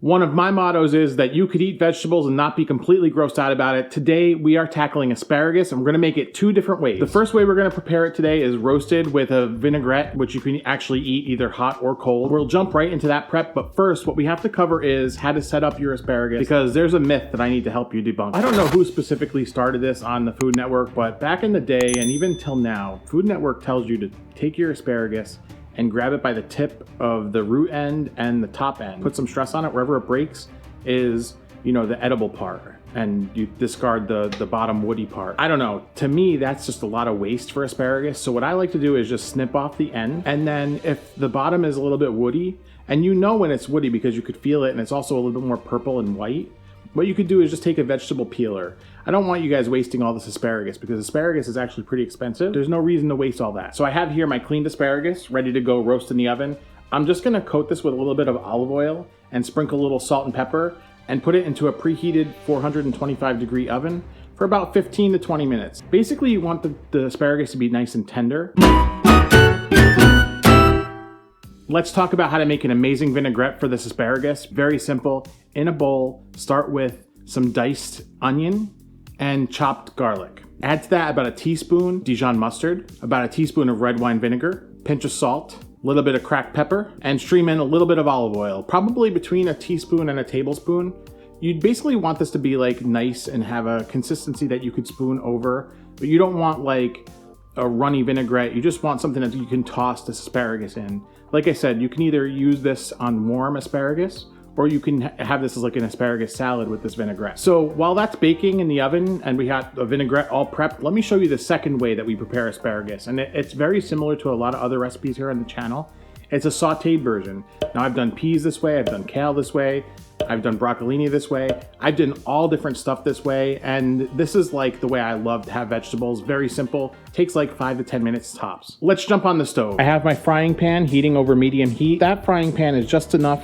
One of my mottos is that you could eat vegetables and not be completely grossed out about it. Today, we are tackling asparagus, and we're gonna make it 2 different ways. The first way we're gonna prepare it today is roasted with a vinaigrette, which you can actually eat either hot or cold. We'll jump right into that prep, but first, what we have to cover is how to set up your asparagus, because there's a myth that I need to help you debunk. I don't know who specifically started this on the Food Network, but back in the day, and even till now, Food Network tells you to take your asparagus and grab it by the tip of the root end and the top end. Put some stress on it. Wherever it breaks is, you know, the edible part, and you discard the bottom woody part. I don't know. To me, that's just a lot of waste for asparagus. So what I like to do is just snip off the end, and then if the bottom is a little bit woody, and you know when it's woody because you could feel it, and it's also a little bit more purple and white, what you could do is just take a vegetable peeler. I don't want you guys wasting all this asparagus because asparagus is actually pretty expensive. There's no reason to waste all that. So I have here my cleaned asparagus ready to go roast in the oven. I'm just gonna coat this with a little bit of olive oil and sprinkle a little salt and pepper and put it into a preheated 425-degree oven for about 15 to 20 minutes. Basically, you want the asparagus to be nice and tender. Let's talk about how to make an amazing vinaigrette for this asparagus. Very simple. In a bowl, start with some diced onion and chopped garlic. Add to that about a teaspoon Dijon mustard, about a teaspoon of red wine vinegar, pinch of salt, a little bit of cracked pepper, and stream in a little bit of olive oil, probably between a teaspoon and a tablespoon. You'd basically want this to be like nice and have a consistency that you could spoon over, but you don't want like a runny vinaigrette. You just want something that you can toss this asparagus in. Like I said, you can either use this on warm asparagus, or you can have this as like an asparagus salad with this vinaigrette. So while that's baking in the oven and we got a vinaigrette all prepped, let me show you the second way that we prepare asparagus. And it's very similar to a lot of other recipes here on the channel. It's a sauteed version. Now I've done peas this way, I've done kale this way, I've done broccolini this way, I've done all different stuff this way, and this is like the way I love to have vegetables. Very simple, takes like 5 to 10 minutes tops. Let's jump on the stove. I have my frying pan heating over medium heat. That frying pan is just enough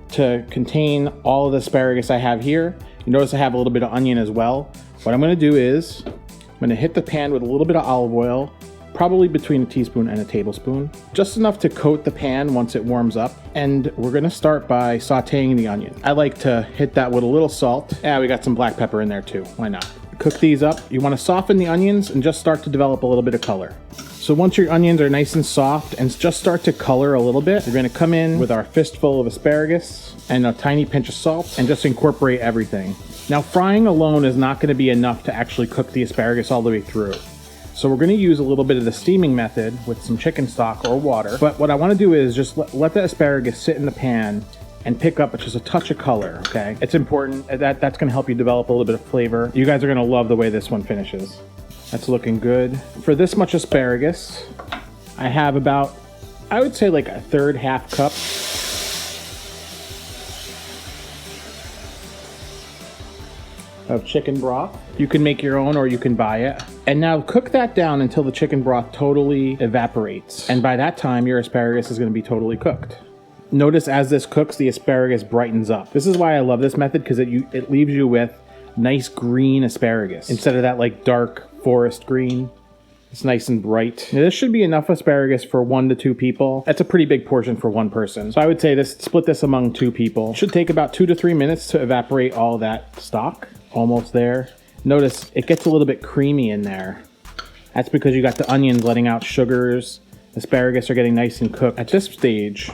to contain all of the asparagus I have here. You notice I have a little bit of onion as well. What I'm gonna do is, I'm gonna hit the pan with a little bit of olive oil, probably between a teaspoon and a tablespoon, just enough to coat the pan once it warms up. And we're gonna start by sauteing the onion. I like to hit that with a little salt. Yeah, we got some black pepper in there too, why not? Cook these up. You wanna soften the onions and just start to develop a little bit of color. So once your onions are nice and soft and just start to color a little bit, we're gonna come in with our fistful of asparagus and a tiny pinch of salt and just incorporate everything. Now frying alone is not gonna be enough to actually cook the asparagus all the way through. So we're gonna use a little bit of the steaming method with some chicken stock or water. But what I wanna do is just let the asparagus sit in the pan and pick up just a touch of color, okay? It's important, that's gonna help you develop a little bit of flavor. You guys are gonna love the way this one finishes. That's looking good. For this much asparagus, I have about, I would say like a third half cup. Of chicken broth. You can make your own or you can buy it. And now cook that down until the chicken broth totally evaporates. And by that time, your asparagus is gonna be totally cooked. Notice as this cooks, the asparagus brightens up. This is why I love this method, because it leaves you with nice green asparagus instead of that like dark forest green. It's nice and bright. Now, this should be enough asparagus for 1 to 2 people. That's a pretty big portion for one person. So I would say split this among 2 people. It should take about 2 to 3 minutes to evaporate all that stock. Almost there. Notice it gets a little bit creamy in there. That's because you got the onions letting out sugars. Asparagus are getting nice and cooked. At this stage,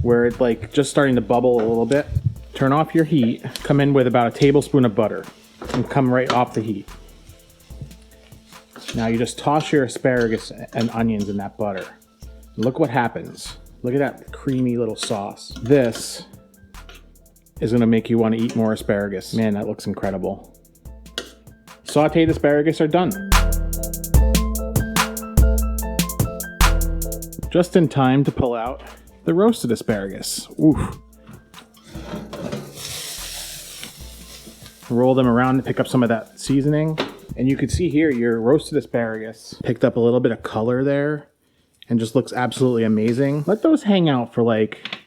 where it's like just starting to bubble a little bit, turn off your heat, come in with about a tablespoon of butter, and come right off the heat. Now you just toss your asparagus and onions in that butter. Look what happens. Look at that creamy little sauce. This is gonna make you wanna eat more asparagus. Man, that looks incredible. Sauteed asparagus are done. Just in time to pull out the roasted asparagus. Oof. Roll them around to pick up some of that seasoning. And you can see here your roasted asparagus picked up a little bit of color there and just looks absolutely amazing. Let those hang out for like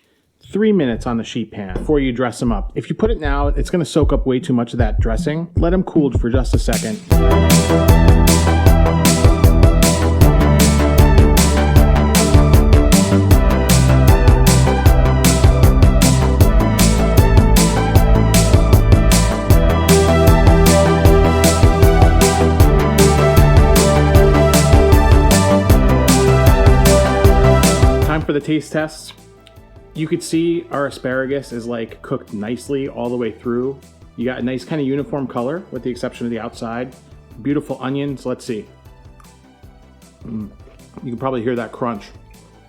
3 minutes on the sheet pan before you dress them up. If you put it now, it's gonna soak up way too much of that dressing. Let them cool for just a second. the taste tests. You could see our asparagus is like cooked nicely all the way through. You got a nice kind of uniform color with the exception of the outside. Beautiful onions. Let's see. You can probably hear that crunch.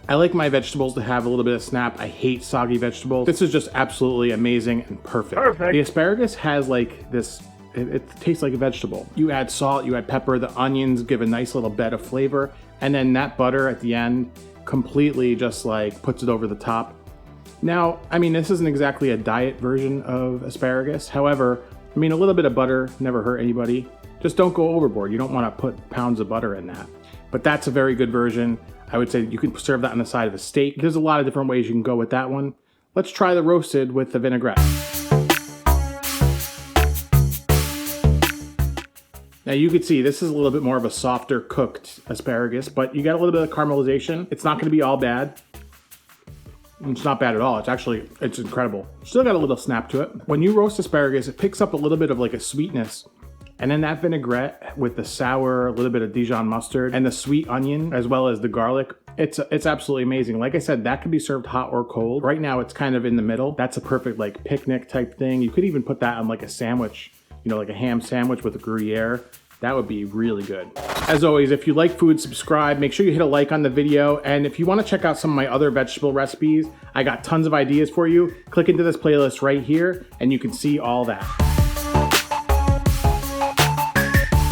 I like my vegetables to have a little bit of snap. I hate soggy vegetables. This is just absolutely amazing and perfect. The asparagus has like this, it tastes like a vegetable. You add salt, you add pepper, the onions give a nice little bed of flavor, and then that butter at the end completely just like puts it over the top. Now, I mean, this isn't exactly a diet version of asparagus. However, I mean, a little bit of butter never hurt anybody. Just don't go overboard. You don't want to put pounds of butter in that. But that's a very good version. I would say you can serve that on the side of a steak. There's a lot of different ways you can go with that one. Let's try the roasted with the vinaigrette. Now you can see this is a little bit more of a softer cooked asparagus, but you got a little bit of caramelization. It's not gonna be all bad. It's not bad at all. It's incredible. Still got a little snap to it. When you roast asparagus, it picks up a little bit of like a sweetness. And then that vinaigrette with the sour, a little bit of Dijon mustard, and the sweet onion, as well as the garlic, it's absolutely amazing. Like I said, that could be served hot or cold. Right now, it's kind of in the middle. That's a perfect like picnic type thing. You could even put that on like a sandwich, you know, like a ham sandwich with a Gruyere. That would be really good. As always, if you like food, subscribe. Make sure you hit a like on the video. And if you want to check out some of my other vegetable recipes, I got tons of ideas for you. Click into this playlist right here, and you can see all that.